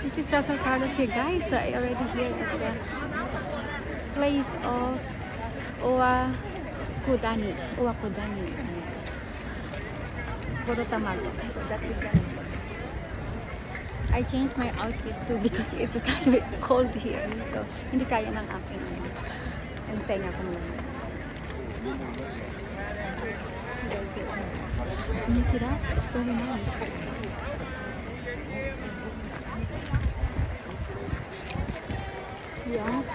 This is Russell Carlos here, guys. So I already here at the place of Owakudani. Owakudani. Puro tamago. So that is gonna be. I changed my outfit too because it's kind of bit cold here. So hindi kaya ng aking ang tenga ko lang. See guys, can you see that? It's very nice. Yeah,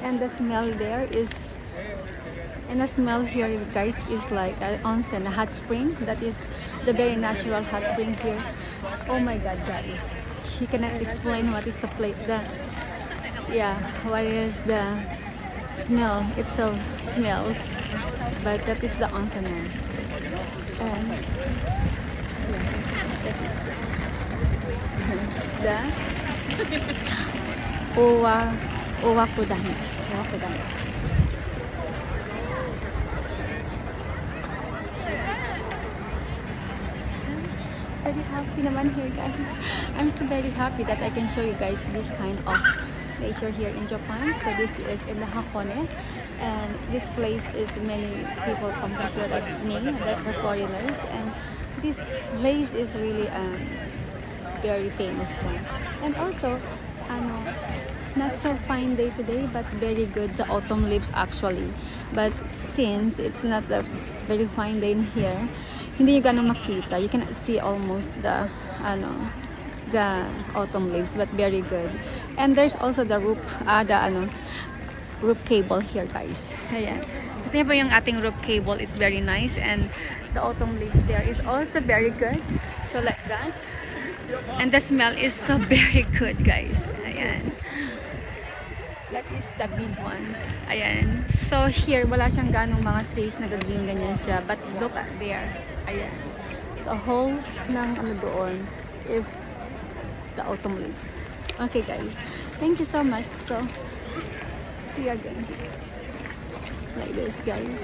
and the smell there is, and the smell here, guys, is like an onsen, a hot spring. That is the very natural hot spring here. Oh my God, guys, she cannot explain what is the plate. What is the smell? It so smells, but that is the onsen one. And yeah, the Owakudani. Owakudani. Very happy naman here, guys. I'm so very happy that I can show you guys this kind of nature here in Japan. So this is in the Hakone, and this place is many people come here like me, the foreigners, and this place is really very famous one. And also, not so fine day today, but very good the autumn leaves actually. But since it's not a very fine day in here, hindi nyo ganun makita. You cannot see almost the autumn leaves, but very good. And there's also the roof cable here, guys. Ayan. Ito po yung ating roof cable is very nice, and the autumn leaves there is also very good. So like that. And the smell is so very good, guys. Ayan. That is the big one. Ayan. So here, wala siyang ganong mga trees na gagawin ganyan siya. But look at there. Ayan. The whole ng doon is the autumn leaves. Okay, guys. Thank you so much. So, see you again. Like this, guys.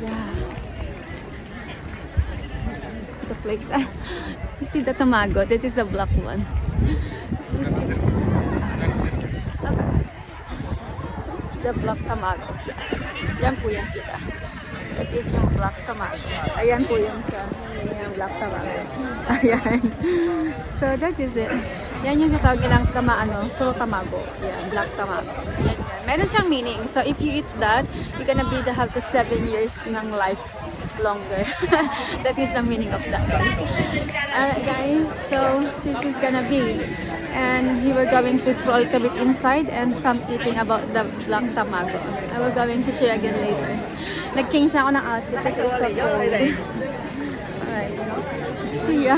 Yeah. The flakes. You see the tamago? This is the black one. This is the black tamago. Diyan po yan sila. That is yung black tamago. Ayan po yung siya. Yan yung black tamago. Ayan. So that is it. Yan yung tatawag nilang puro tamago. Yan, black tamago. Yan yan. Meron siyang meaning. So if you eat that, you're gonna have the 7 years ng life longer. That is the meaning of that, guys. Guys, so this is gonna be, and we were going to stroll a bit inside and some eating about the black tamago. I will going to share again later. Nag-change na ako ng outfit kasi it's so cold. Alright, see ya.